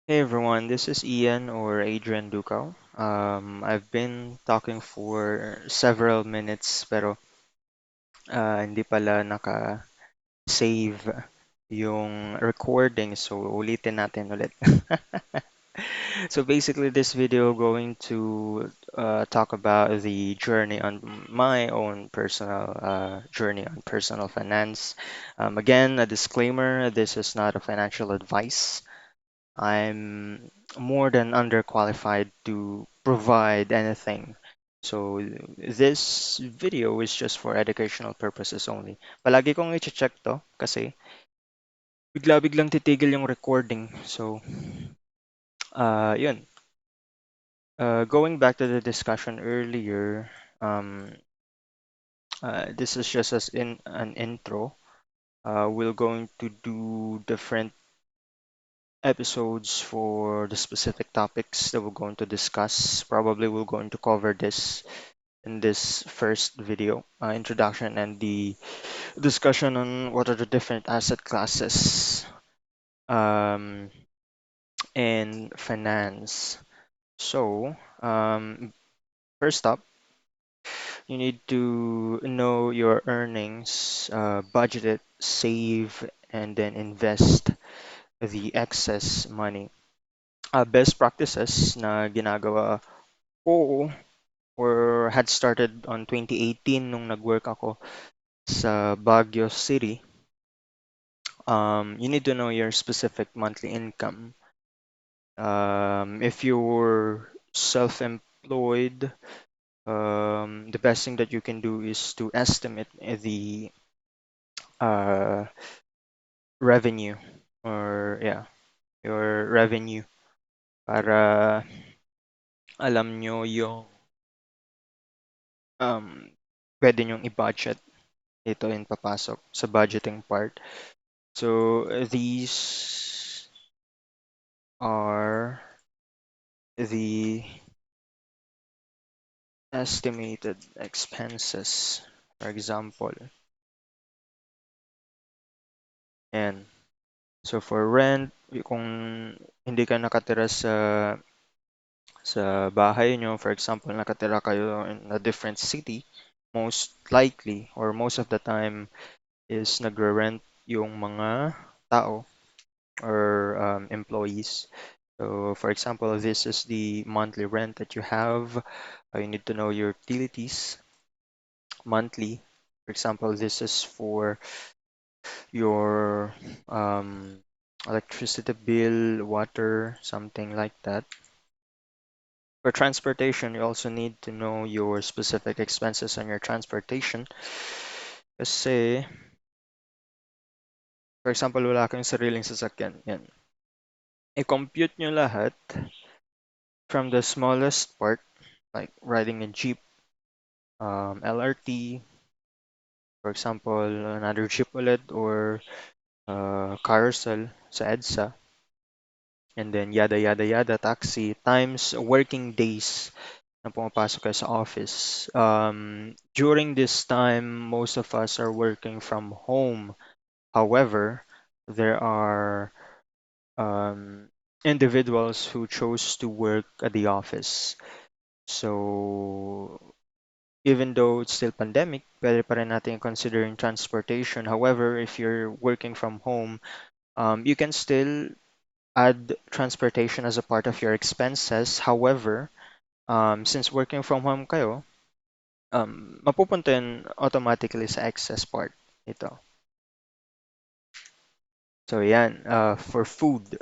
Hey everyone, this is Ian or adrianducao. I've been talking for several minutes pero hindi pala naka-save yung recording so ulitin natin ulit. So basically this video going to talk about the journey on my own personal journey on personal finance. Again, a disclaimer, this is not a financial advice. I'm more than underqualified to provide anything. So this video is just for educational purposes only. Palagi kong i-check to kasi bigla-biglang titigil yung recording. So, yun. Going back to the discussion earlier, um, this is just as in an intro. We're going to do different episodes for the specific topics that we're going to discuss. Probably we're going to cover this in this first video, introduction and the discussion on what are the different asset classes um, in finance. So, first up, you need to know your earnings, budget it, save, and then invest the excess money. Best practices na ginagawa ko or had started on 2018 nung nag-work ako sa Baguio City. You need to know your specific monthly income. If you're self-employed, the best thing that you can do is to estimate the uh, revenue or yeah, your revenue para alam nyo yung um, pwede nyong i-budget. Ito yung papasok sa budgeting part. So these are the estimated expenses. For example, and so for rent, kung hindi ka nakatira sa bahay nyo, for example, nakatira kayo in a different city, most likely or most of the time is nagre-rent yung mga tao or employees. So, for example, this is the monthly rent that you have. You need to know your utilities monthly. For example, this is for your electricity bill, water, something like that. For transportation, you also need to know your specific expenses on your transportation. Kasi, for example, wala kang sariling sasakyan. Yan. I-compute nyo lahat from the smallest part, like riding a jeep, LRT, for example, another jeep ulit, or carousel sa EDSA, and then yada yada yada taxi times working days na pumapasok kayo sa office. During this time, most of us are working from home. However, there are individuals who chose to work at the office. So even though it's still pandemic, pwede pa rin natin considering transportation. However, if you're working from home, you can still add transportation as a part of your expenses. However, since working from home kayo, mapupunta yun automatically sa excess part ito. So yan, for food,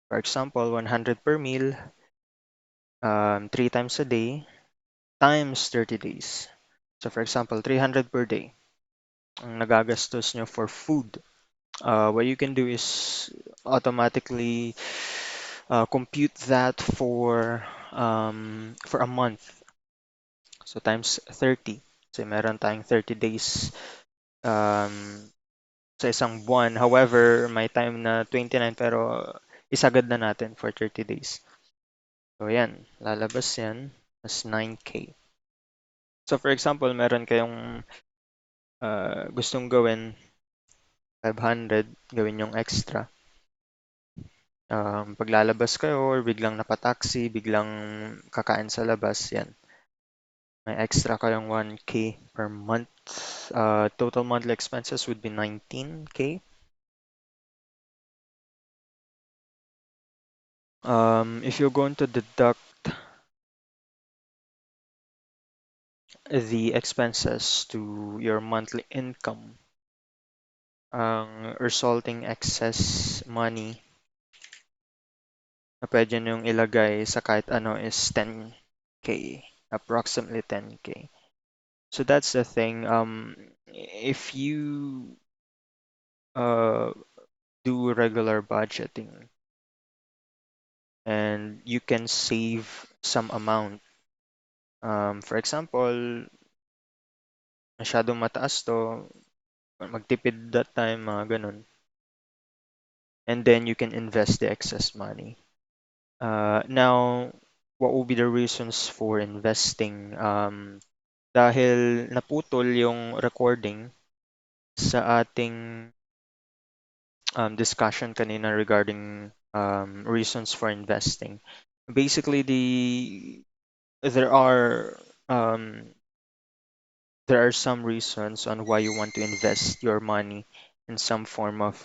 for example, 100 per meal, 3 times a day, times 30 days. So for example, 300 per day ang nagagastos nyo for food. What you can do is automatically compute that for a month. So times 30. So meron tayong 30 days um, sa isang buwan. However, may time na 29 pero isagad na natin for 30 days. So yan, lalabas yan as 9K. So for example, meron kayong gustong gawin 500, gawin yung extra. Paglalabas kayo or biglang napataksi, biglang kakain sa labas, yan. May extra kayong 1K per month. Total monthly expenses would be 19K. If you're going to deduct the expenses to your monthly income, ang resulting excess money na pwede niyong ilagay sa kahit ano is 10K, approximately 10K. So that's the thing. If you uh, do regular budgeting and you can save some amount, for example, masyadong mataas to, magtipid that time, mga ganun. And then you can invest the excess money. Now, what will be the reasons for investing? Dahil naputol yung recording sa ating discussion kanina regarding reasons for investing. Basically, there are um, there are some reasons on why you want to invest your money in some form of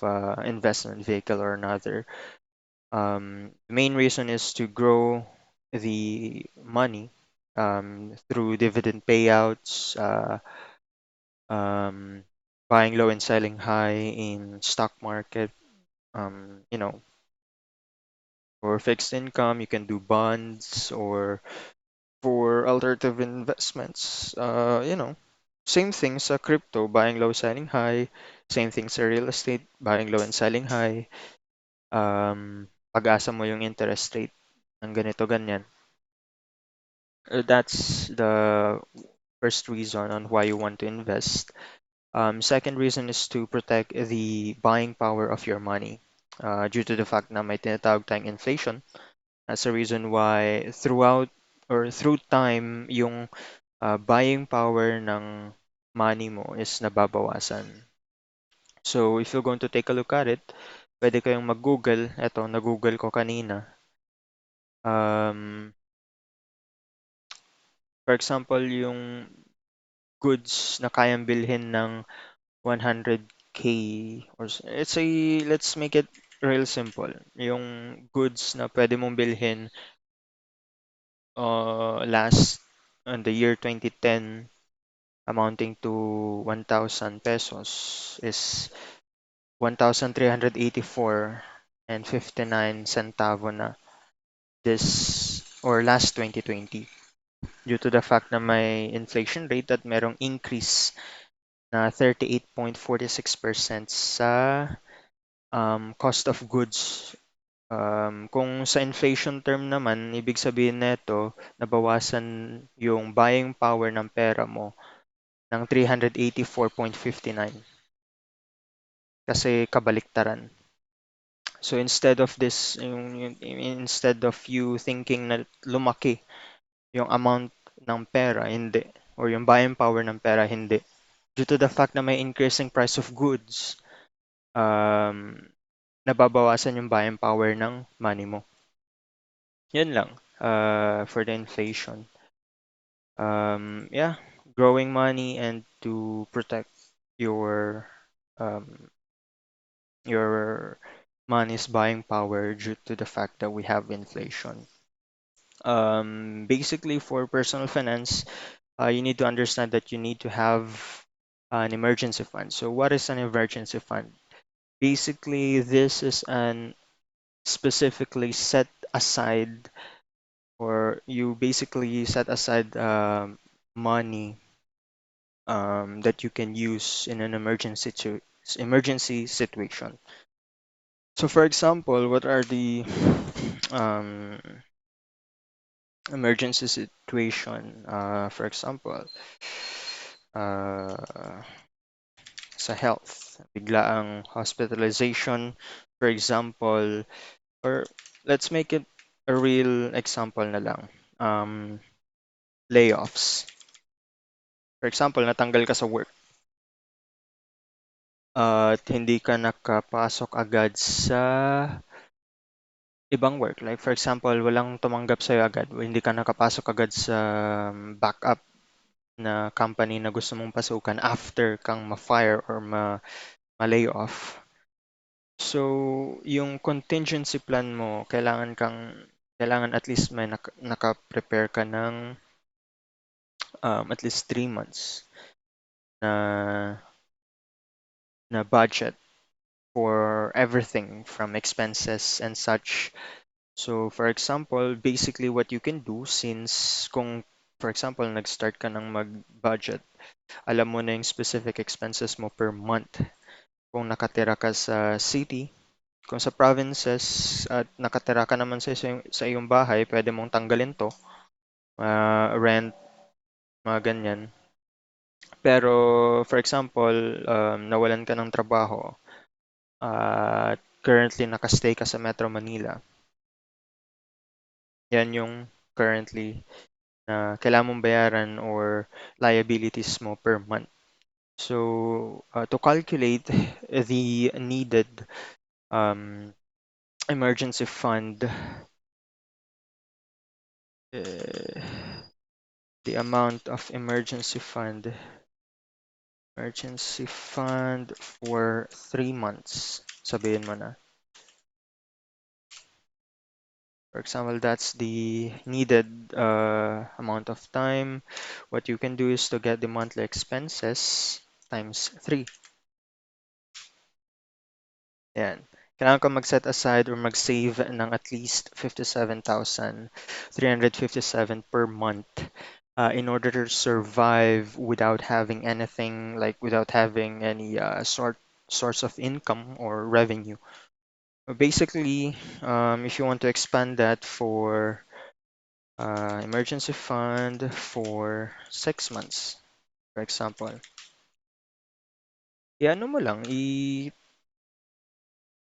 investment vehicle or another. The main reason is to grow the money through dividend payouts, um, buying low and selling high in stock market. You know, for fixed income, you can do bonds, or for alternative investments, same thing sa crypto, buying low, selling high. Same thing sa real estate, buying low and selling high. Pag-asa mo yung interest rate ng ganito, ganyan. That's the first reason on why you want to invest. Second reason is to protect the buying power of your money. Due to the fact na may tinatawag tayong inflation, that's the reason why through time, yung buying power ng money mo is nababawasan. So, if you're going to take a look at it, pwede kayong mag-Google. Eto, nag-Google ko kanina. Um, for example, yung goods na kayang bilhin ng 100K let's make it real simple. Yung goods na pwede mong bilhin last on the year 2010 amounting to 1,000 pesos is 1,384 and 59 centavo na this or last 2020 due to the fact na may inflation rate at merong increase na 38.46% sa cost of goods. Kung sa inflation term naman, ibig sabihin nito, nabawasan yung buying power ng pera mo ng 384.59 kasi kabaliktaran. So instead of you thinking na lumaki yung amount ng pera, hindi. Or yung buying power ng pera, hindi. Due to the fact na may increasing price of goods, um, nababawasan yung buying power ng money mo. Yun lang for the inflation. Yeah, growing money and to protect your um, your money's buying power due to the fact that we have inflation. Basically, for personal finance, you need to understand that you need to have an emergency fund. So, what is an emergency fund? Basically, this is an specifically set aside, or you basically set aside money that you can use in an emergency situation. So, for example, what are the um, emergency situation? For example, uh, sa health, biglaang hospitalization, for example, or let's make it a real example na lang. Layoffs. For example, natanggal ka sa work at hindi ka nakapasok agad sa ibang work. Like for example, walang tumanggap sa'yo agad, hindi ka nakapasok agad sa backup na company na gusto mong pasukan after kang ma-fire or ma-lay off. So, yung contingency plan mo, kailangan at least may naka-prepare ka ng at least 3 months na budget for everything from expenses and such. So, for example, basically what you can do since kung for example, nag-start ka ng mag-budget, alam mo na yung specific expenses mo per month. Kung nakatira ka sa city, kung sa provinces at nakatira ka naman sa iyong bahay, pwede mong tanggalin to, rent, mga ganyan. Pero, for example, nawalan ka ng trabaho at currently nakastay ka sa Metro Manila, yan yung currently na kailangan mong bayaran or liabilities mo per month. So, to calculate the needed um, emergency fund, the amount of emergency fund for 3 months, sabihin mo na. For example, that's the needed amount of time. What you can do is to get the monthly expenses times 3. Yan. Kailangan ko mag-set aside or mag-save ng at least 57,357 per month in order to survive without having anything, like without having any source of income or revenue. Basically, if you want to expand that for emergency fund for 6 months, for example, i-ano mo lang,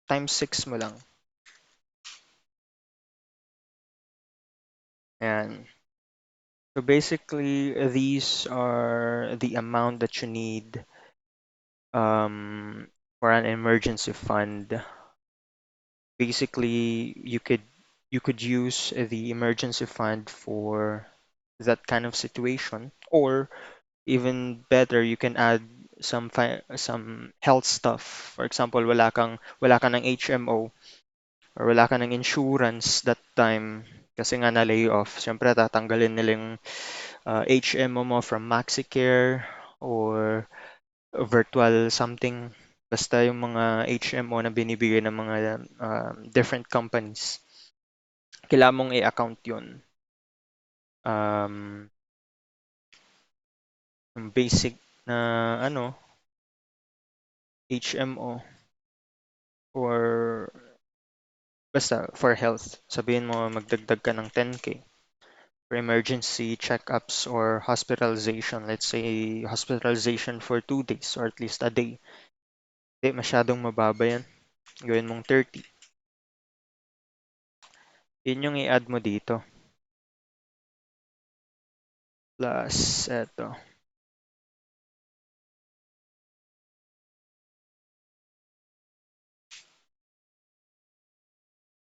times 6 mo lang. Ayan. So basically, these are the amount that you need for an emergency fund. Basically, you could use the emergency fund for that kind of situation, or even better, you can add some health stuff. For example, wala ka ng HMO or wala ka ng insurance that time kasi nga na lay off. Siyempre tatanggalin nila yung HMO mo from MaxiCare or virtual something, basta yung mga HMO na binibigay ng mga different companies. Kailangan mong i-account yun. Um, yung basic na HMO or basta for health. Sabihin mo magdagdag ka ng 10K for emergency checkups or hospitalization. Let's say hospitalization for 2 days or at least a day. Hindi masyadong mababa yan. Gawin mong 30. Yun yung i-add mo dito. Plus, eto.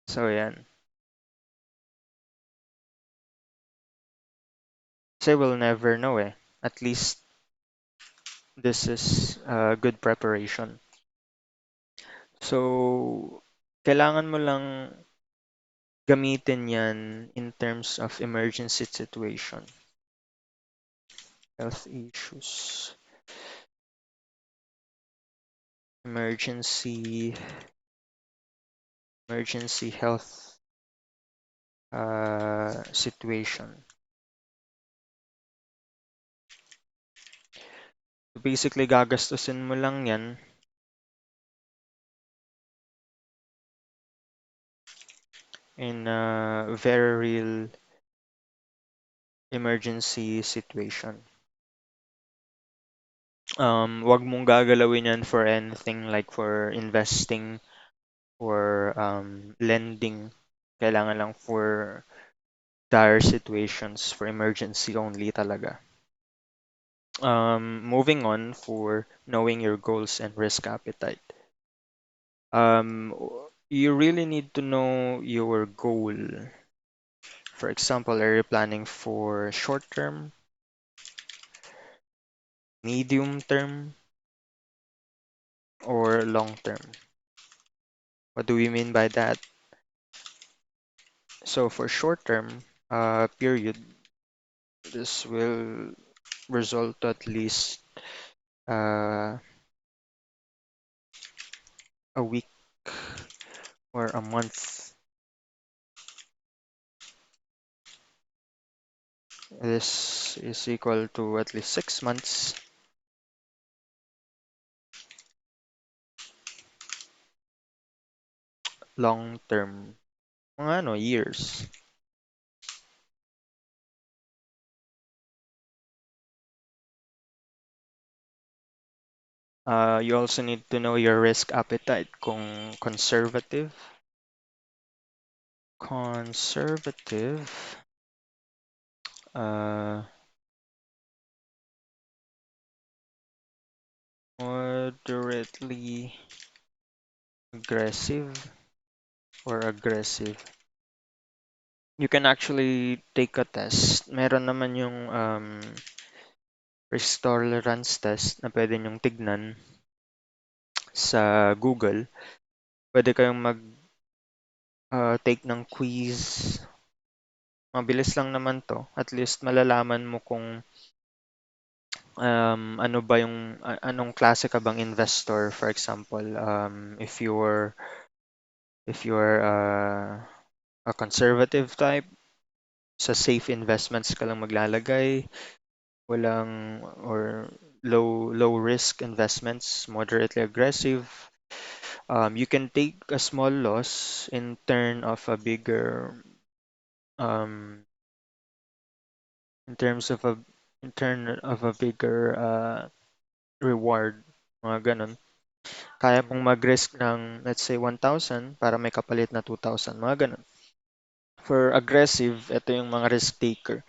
So, yan. Kasi we'll never know eh. At least, this is good preparation. So, kailangan mo lang gamitin yan in terms of emergency situation. Health issues. Emergency health situation. So basically, gagastusin mo lang yan in a very real emergency situation. Wag mong gagalawin yan for anything like for investing or lending. Kailangan lang for dire situations, for emergency only talaga. Moving on for knowing your goals and risk appetite. Um, You really need to know your goal. For example, are you planning for short term, medium term, or long term? What do we mean by that? So for short term period, this will result to at least uh, a week or a month. This is equal to at least 6 months. Long term, mga ano, years. You also need to know your risk appetite. Kung conservative, uh, moderately aggressive or aggressive. You can actually take a test. Meron naman yung risk tolerance test na pwede nyong tignan sa Google. Pwede kayong take ng quiz. Mabilis lang naman to. At least malalaman mo kung ano ba yung anong klase ka bang investor. For example, if you're a conservative type, sa safe investments ka lang maglalagay, walang or low risk investments, moderately aggressive. You can take a small loss um in terms of a in turn of a bigger reward, mga ganun. Kaya pong mag-risk ng let's say 1,000 para may kapalit na 2,000, mga ganun. For aggressive, ito yung mga risk taker.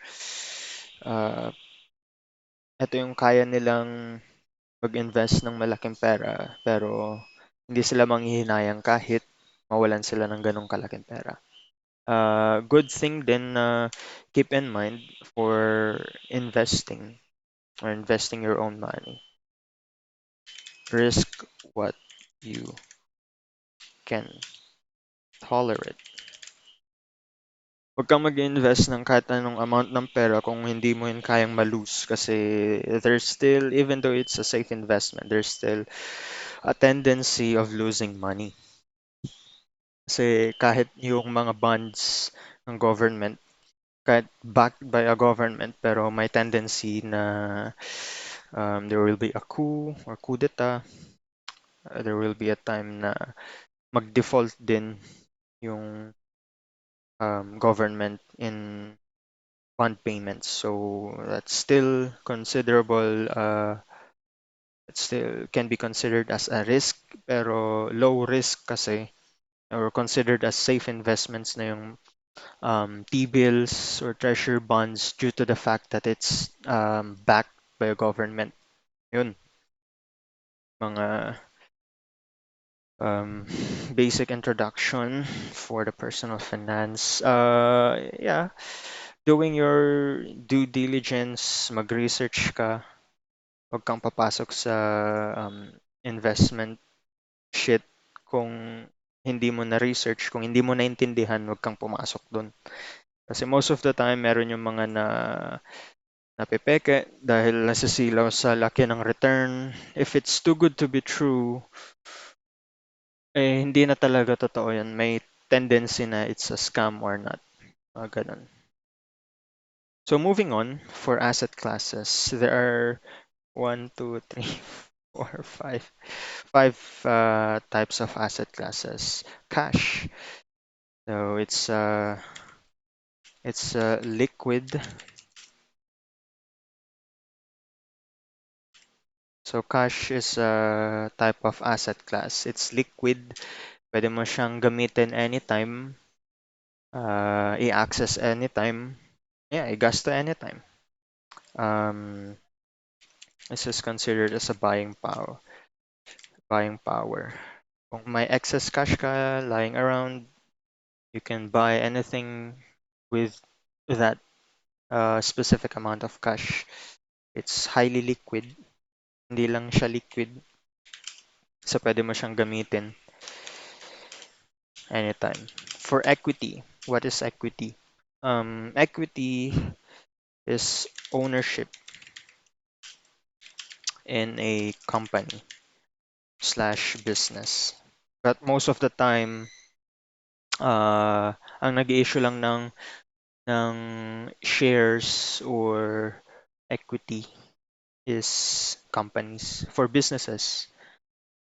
Uh, ito yung kaya nilang mag-invest ng malaking pera pero hindi sila manghihinayang kahit mawalan sila ng ganong kalaking pera. Good thing din na keep in mind for investing or investing your own money. Risk what you can tolerate. Huwag kang mag-invest ng kahit anong amount ng pera kung hindi mo yun kayang malose kasi there's still, even though it's a safe investment, there's still a tendency of losing money. Kasi kahit yung mga bonds ng government, kahit backed by a government, pero may tendency na there will be a coup d'etat. There will be a time na mag-default din yung government in bond payments. So that's still considerable. It still can be considered as a risk, pero low risk kasi or considered as safe investments na yung T-bills or treasury bonds due to the fact that it's backed by a government. Yun, mga um, basic introduction for the personal finance. Yeah, doing your due diligence, mag-research ka, huwag kang papasok sa investment shit kung hindi mo na-research, kung hindi mo naintindihan, huwag kang pumasok dun. Kasi most of the time, meron yung mga napipeke dahil nasisilaw sa laki ng return. If it's too good to be true, hindi na talaga totoo yan. May tendency na it's a scam or not. Ganun. So moving on, for asset classes, there are one, two, three, four, five types of asset classes. Cash. So it's liquid. So cash is a type of asset class. It's liquid. Pwede mo siyang gamitin anytime, i-access anytime, yeah, i-gasto anytime. This is considered as a buying power. Buying power. Kung may excess cash ka lying around, you can buy anything with that specific amount of cash. It's highly liquid. Hindi lang siya liquid, so pwede mo siyang gamitin anytime. For equity, what is equity? Equity is ownership in a company slash business. But most of the time, ang nag-issue lang ng shares or equity is companies. For businesses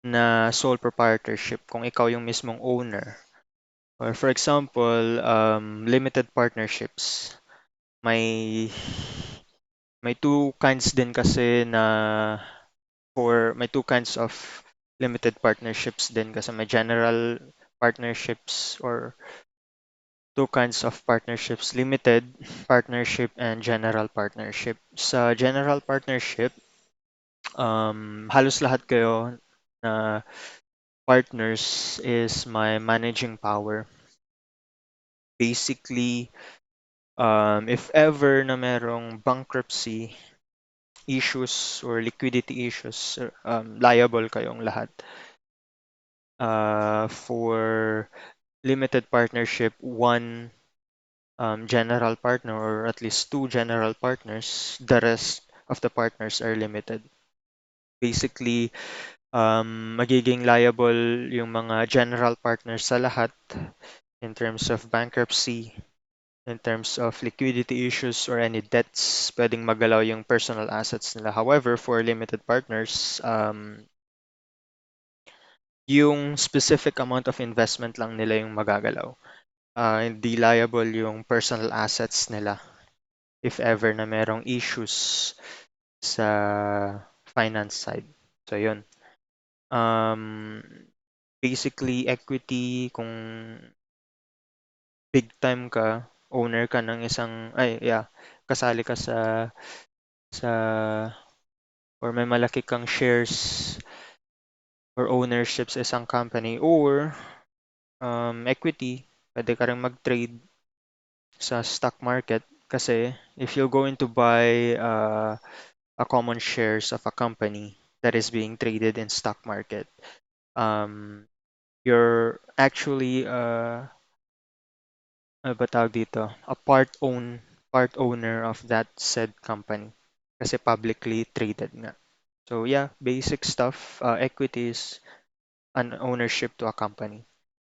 na sole proprietorship, kung ikaw yung mismong owner. Or for example, limited partnerships. May may two kinds din kasi na may two kinds of limited partnerships din kasi may general partnerships or two kinds of partnerships, limited partnership and general partnership. Sa general partnership, halos lahat kayo na partners is my managing power. Basically, if ever na merong bankruptcy issues or liquidity issues, liable kayong lahat. For limited partnership, one general partner or at least two general partners, the rest of the partners are limited. Basically, magiging liable yung mga general partners sa lahat in terms of bankruptcy, in terms of liquidity issues or any debts, pwedeng magalaw yung personal assets nila. However, for limited partners, yung specific amount of investment lang nila yung magagalaw. Hindi liable yung personal assets nila if ever na merong issues sa finance side. So, yun. Um, Basically, equity, kung big time ka, owner ka ng isang, kasali ka sa, or may malaki kang shares or ownership sa isang company, or equity, pwede ka rin mag-trade sa stock market kasi if you're going to buy a common shares of a company that is being traded in stock market, um, you're actually ano ba tawag dito? A part owner of that said company kasi publicly traded nga. So yeah, basic stuff, equities, an ownership to a company.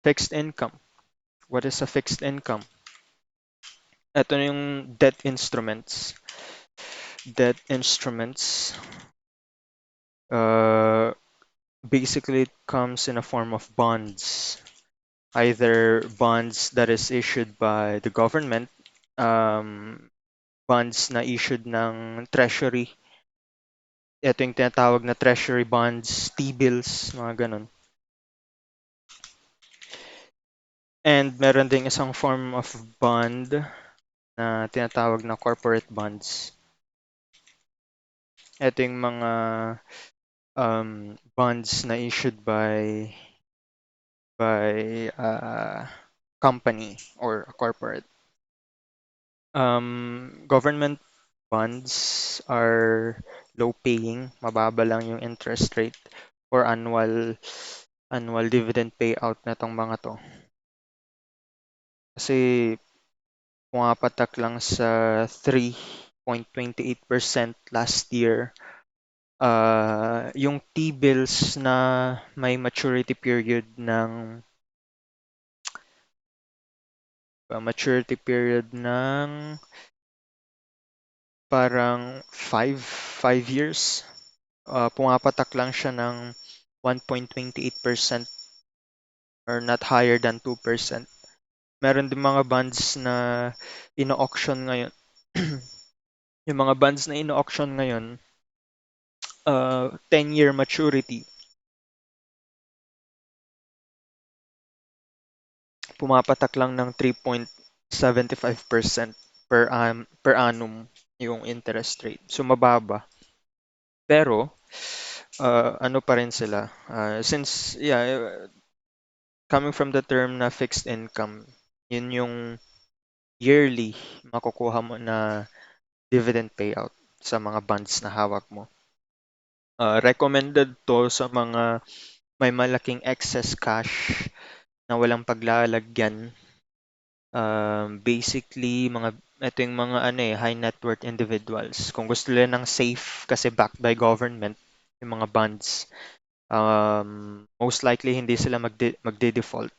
Fixed income. What is a fixed income? Ito na yung debt instruments. Debt instruments, uh, basically it comes in a form of bonds. Either bonds that is issued by the government, um, bonds na issued ng treasury. Ito yung tinatawag na treasury bonds, T-bills, mga ganun. And meron ding isang form of bond na tinatawag na corporate bonds. Ito yung mga bonds na issued by a company or a corporate. Government bonds are low paying, mababa lang yung interest rate or annual dividend payout na tong mga to. Kasi pumapatak lang sa 3.28% last year. Yung T-bills na may maturity period ng parang 5 years. Pumapatak lang siya ng 1.28% or not higher than 2%. Meron din mga bonds na ino-auction ngayon. Yung mga bonds na ino-auction ngayon, 10-year maturity. Pumapatak lang ng 3.75% per annum yung interest rate. So mababa. Pero ano pa rin sila? Since yeah, coming from the term na fixed income, yun yung yearly makukuha mo na dividend payout sa mga bonds na hawak mo. Recommended to sa mga may malaking excess cash na walang paglalagyan. Basically, ito yung mga ano high net worth individuals. Kung gusto nila ng safe kasi backed by government, yung mga bonds, most likely hindi sila magde-default.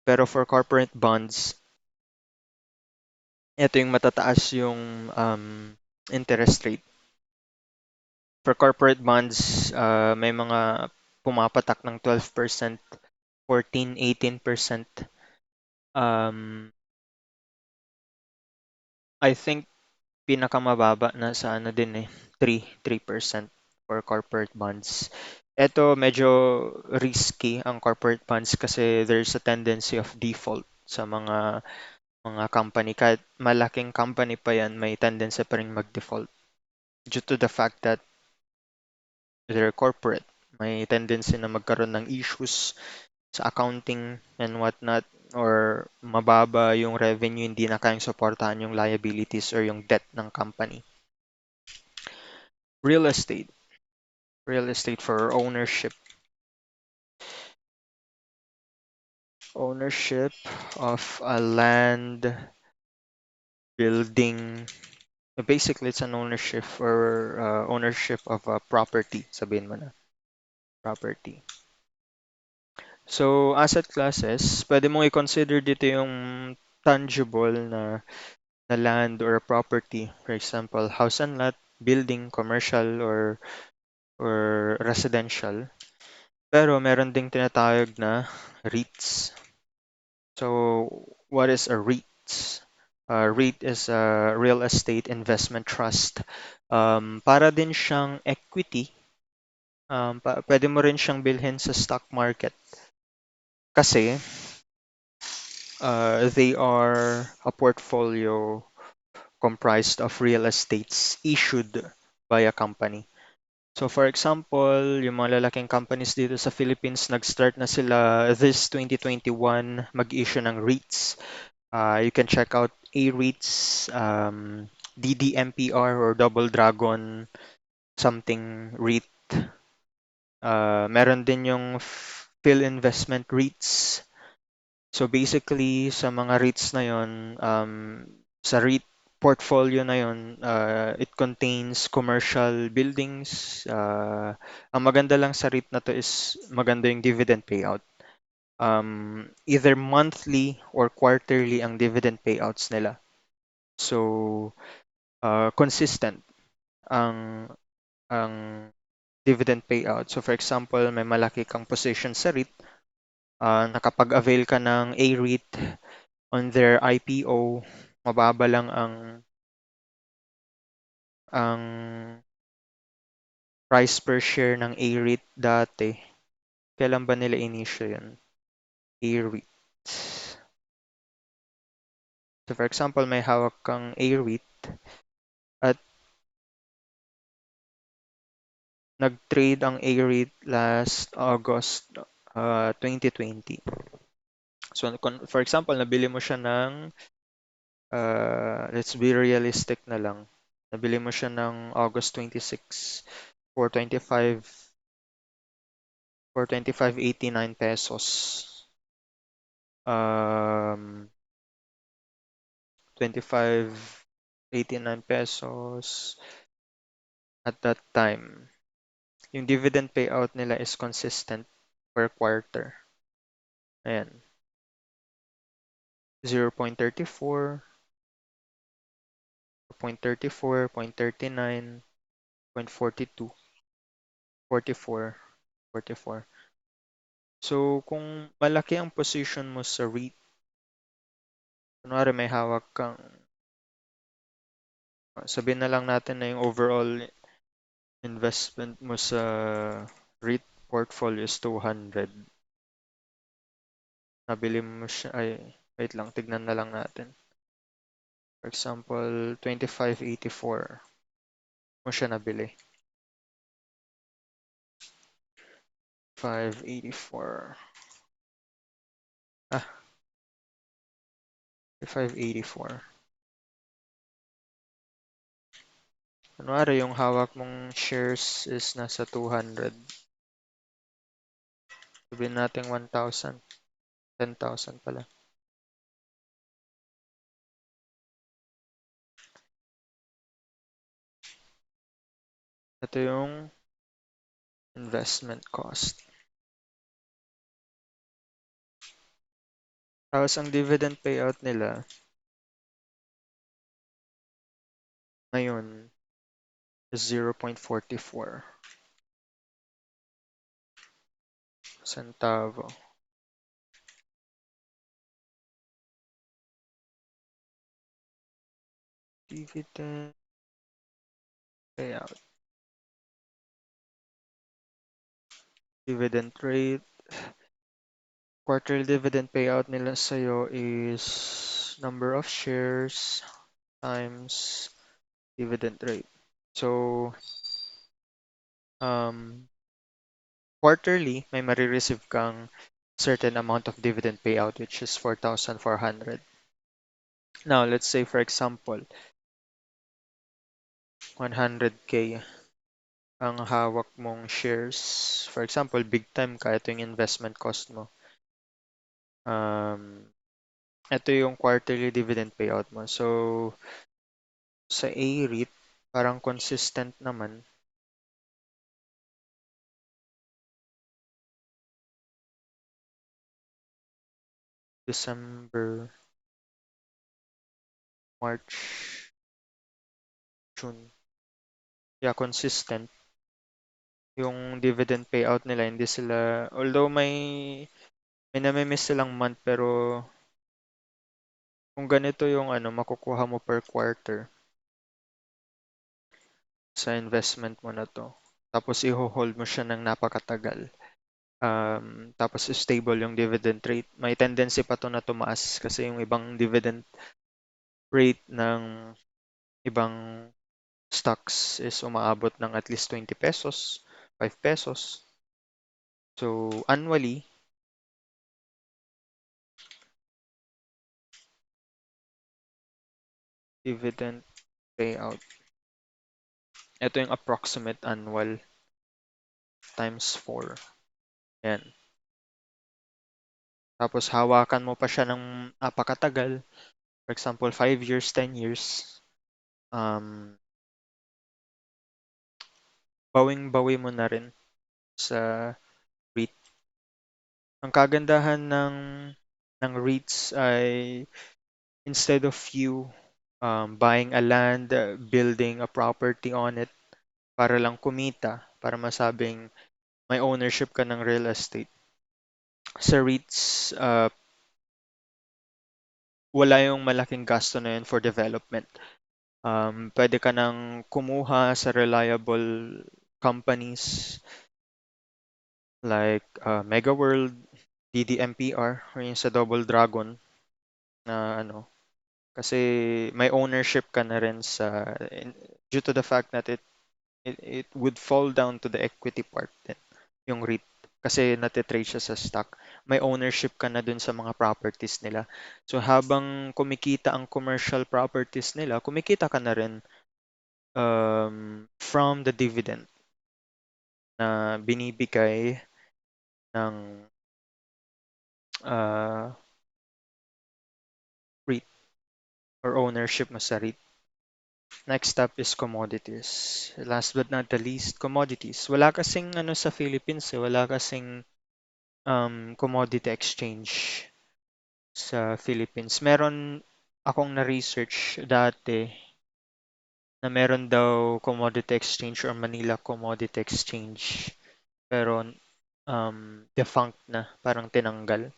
Pero for corporate bonds, ito yung matataas yung interest rate. For corporate bonds, may mga pumapatak ng 12%, 14, 18%. I think pinakamababa na sa ano din 3% for corporate bonds. Ito medyo risky ang corporate bonds kasi there's a tendency of default sa mga company. Kahit malaking company pa yan, may tendency pa rin mag-default due to the fact that they're corporate. May tendency na magkaroon ng issues sa accounting and whatnot, or mababa yung revenue, hindi na kayang supportahan yung liabilities or yung debt ng company. Real estate. Real estate for ownership. Ownership of a land, building. Basically, it's an ownership or ownership of a property. Sabihin mo na, property. So, asset classes, pwede mong i-consider dito yung tangible na land or a property. For example, house and lot, building, commercial or residential. Pero meron ding tinatawag na REITs. So, what is a REIT? REIT is a real estate investment trust. Para din siyang equity. Pwede mo rin siyang bilhin sa stock market. Kasi they are a portfolio comprised of real estates issued by a company. So for example, yung mga lalaking companies dito sa Philippines, nag-start na sila this 2021 mag-issue ng REITs. You can check out A-REITs, DDMPR or Double Dragon something REIT. Meron din yung Phil Investment REITs. So basically, sa mga REITs na yon, sa REIT portfolio na yon, it contains commercial buildings. Ang maganda lang sa REIT na to is maganda yung dividend payout. Either monthly or quarterly ang dividend payouts nila. So, consistent ang dividend payout. So, for example, may malaki kang position sa REIT, nakapag-avail ka ng A-REIT on their IPO, mababa lang ang price per share ng A-REIT dati. Kailan ba nila inisyo yun? A-REIT. So for example, may hawak kang A-REIT at nag-trade ang A-REIT last August 2020. So for example, nabili mo siya ng let's be realistic na lang. Nabili mo siya ng August 26 for 25.89 pesos. 25.89 pesos at that time. Yung dividend payout nila is consistent per quarter. Ayan. 0.34, 0.34, 0.39, 0.42, 44, 44. So, kung malaki ang position mo sa REIT, kunwari may hawak kang, sabihin na lang natin na yung overall investment mo sa REIT portfolio is 200. Nabili mo siya, ay, wait lang, tignan na lang natin. For example, 25.84 mo siya nabili. 584. Ah, 584. Kunwari, yung hawak mong shares is nasa 200. Sabihin natin 1,000. 10,000 pala. Ito yung investment cost. Tapos ang dividend payout nila ngayon is 0.44 centavo. Dividend payout. Dividend rate. Quarterly dividend payout nila sa'yo is number of shares times dividend rate. So, quarterly, may marireceive kang certain amount of dividend payout, which is 4,400. Now, let's say, for example, 100K ang hawak mong shares. For example, big time ka, ito yung investment cost mo. Ito yung quarterly dividend payout mo. So, sa A-REIT, parang consistent naman. December, March, June. Yeah, consistent. Yung dividend payout nila, hindi sila, although may nami-miss silang month, pero kung ganito yung makukuha mo per quarter sa investment mo na to, tapos i-hold mo siya ng napakatagal, tapos stable yung dividend rate, may tendency pa to na tumaas kasi yung ibang dividend rate ng ibang stocks is umaabot ng at least 20 pesos, 5 pesos. So, annually, dividend payout. Ito yung approximate annual times 4. Yan. Tapos hawakan mo pa siya ng napakatagal. For example, 5 years, 10 years. Um, bawing-bawi mo na rin sa REIT. Ang kagandahan ng REITs ay instead of you buying a land, building a property on it para lang kumita, para masabing may ownership ka ng real estate. Sa REITs, wala yung malaking gasto na yun for development. Pwede ka nang kumuha sa reliable companies like Mega World, DDMPR, or yung sa Double Dragon na kasi may ownership ka na rin due to the fact that it would fall down to the equity part din, yung REIT. Kasi natitrade siya sa stock. May ownership ka na dun sa mga properties nila. So habang kumikita ang commercial properties nila, kumikita ka na rin from the dividend na binibigay ng REIT or ownership mo sa REIT. Next up is commodities. Last but not the least, commodities. Wala kasing sa Philippines, wala kasing commodity exchange sa Philippines. Meron akong na-research dati na meron daw commodity exchange or Manila Commodity Exchange. Pero defunct na, parang tinanggal.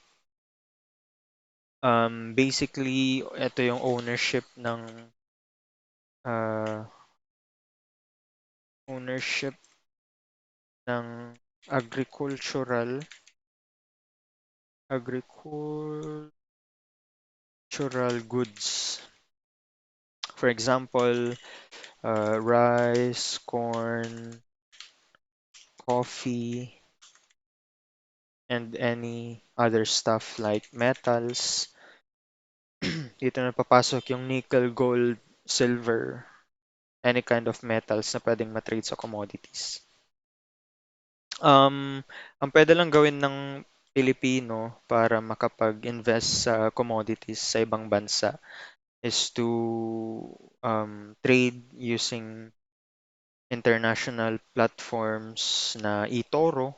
Basically, ito yung uh, ownership ng agricultural goods. For example, rice, corn, coffee, and any other stuff like metals. Dito na papasok yung nickel, gold, silver, any kind of metals na pwedeng matrade sa commodities. Ang pwede lang gawin ng Pilipino para makapag-invest sa commodities sa ibang bansa is to trade using international platforms na eToro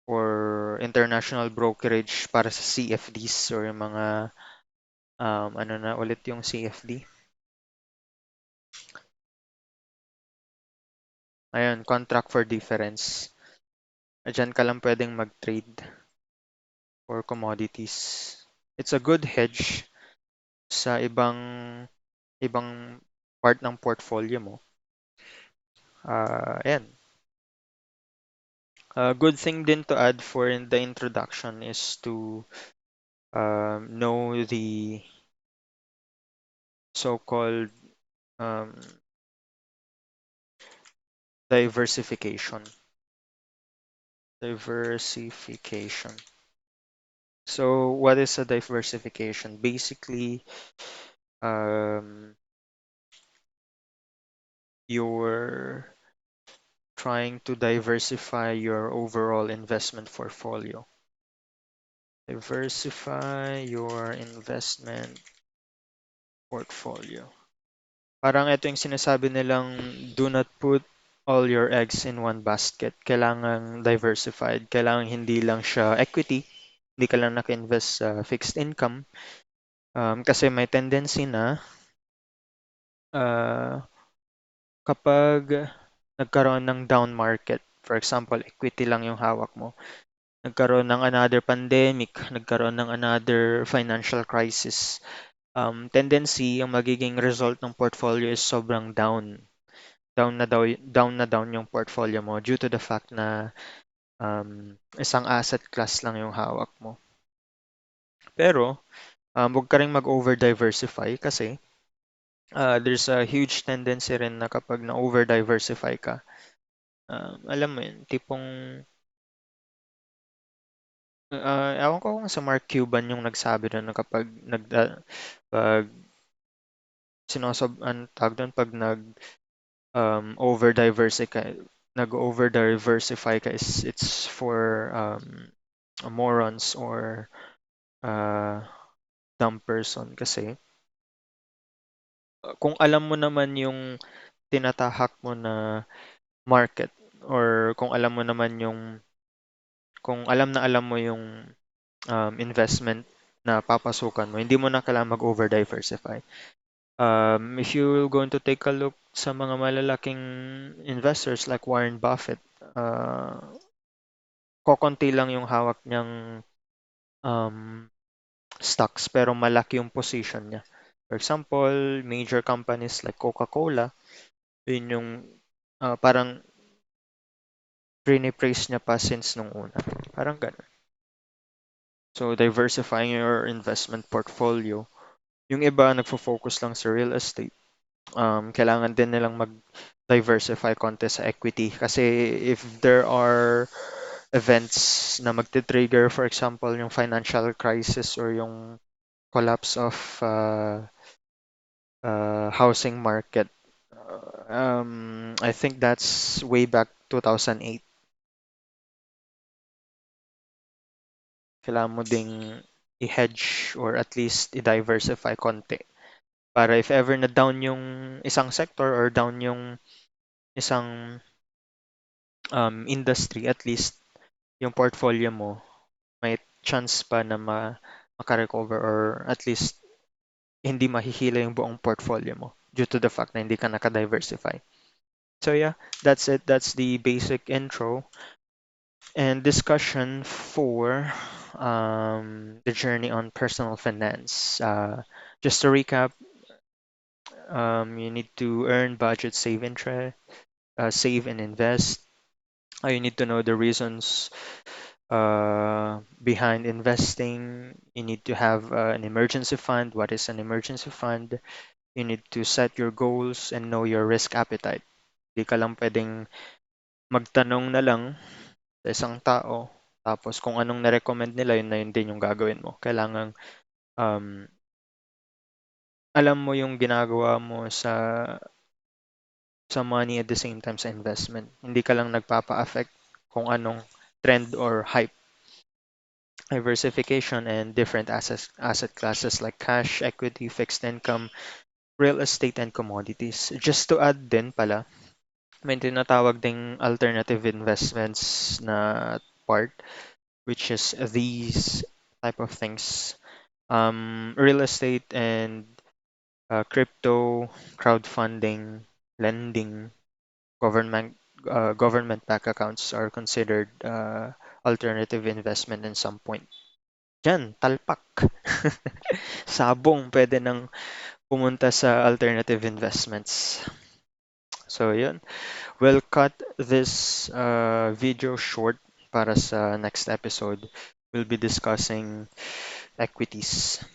or international brokerage para sa CFDs or yung mga ano na ulit yung CFD. Ayun, contract for difference. Diyan ka lang pwedeng mag-trade for commodities. It's a good hedge sa ibang part ng portfolio mo. Ayan. A good thing din to add for in the introduction is to know the so-called um, diversification. Diversification. So, what is a diversification? Basically, you're trying to diversify your overall investment portfolio. Diversify your investment portfolio. Parang ito yung sinasabi nilang do not put all your eggs in one basket. Kailangan diversified. Kailangan hindi lang siya equity. Hindi ka lang naka-invest sa fixed income. Kasi may tendency na uh, kapag nagkaroon ng down market, for example, equity lang yung hawak mo, nagkaroon ng another pandemic, nagkaroon ng another financial crisis, tendency, ang magiging result ng portfolio is sobrang down. Down yung portfolio mo due to the fact na isang asset class lang yung hawak mo. Pero, huwag ka rin mag-over-diversify kasi there's a huge tendency rin na kapag na-over-diversify ka, alam mo yun, tipong, ewan ko kung sa Mark Cuban yung nagsabi na kapag pag ang tawag doon, pag over-diversify, nag-over-diversify ka is it's for morons or uh, dumb person kasi kung alam mo naman yung tinatahak mo na market or kung alam na alam mo yung investment na papasukan mo, hindi mo na kailangan mag-over-diversify. If you're going to take a look sa mga malalaking investors like Warren Buffett, kokonti lang yung hawak niyang um, stocks pero malaki yung position niya. For example, major companies like Coca-Cola, yun yung parang praise niya pa since nung una. Parang ganun. So, diversifying your investment portfolio. Yung iba, nagfo-focus lang sa real estate. Kailangan din nilang mag-diversify konti sa equity. Kasi if there are events na magti-trigger, for example, yung financial crisis or yung collapse of housing market, I think that's way back 2008. Kailangan mo ding i-hedge or at least i-diversify konti. Para if ever na down yung isang sector or down yung isang industry, at least yung portfolio mo may chance pa na makarecover or at least hindi mahihila yung buong portfolio mo due to the fact na hindi ka naka-diversify. So yeah, that's it. That's the basic intro and discussion for the journey on personal finance. Just to recap, you need to earn, budget, save and invest. You need to know the reasons behind investing. You need to have an emergency fund. What is an emergency fund? You need to set your goals and know your risk appetite. Di ka lang pwedeng magtanong na lang sa isang tao Tapos kung anong na-recommend nila, yun na yun din yung gagawin mo. Kailangan um, alam mo yung ginagawa mo sa money at the same time sa investment. Hindi ka lang nagpapa-affect kung anong trend or hype. Diversification and different asset classes like cash, equity, fixed income, real estate, and commodities. Just to add din pala, may tinatawag ding alternative investments na part, which is these type of things. Real estate and crypto, crowdfunding, lending, government government bank accounts are considered alternative investment in some point. Diyan, talpak. Sabong pwede nang pumunta sa alternative investments. So yun, we'll cut this video short para sa next episode. We'll be discussing equities.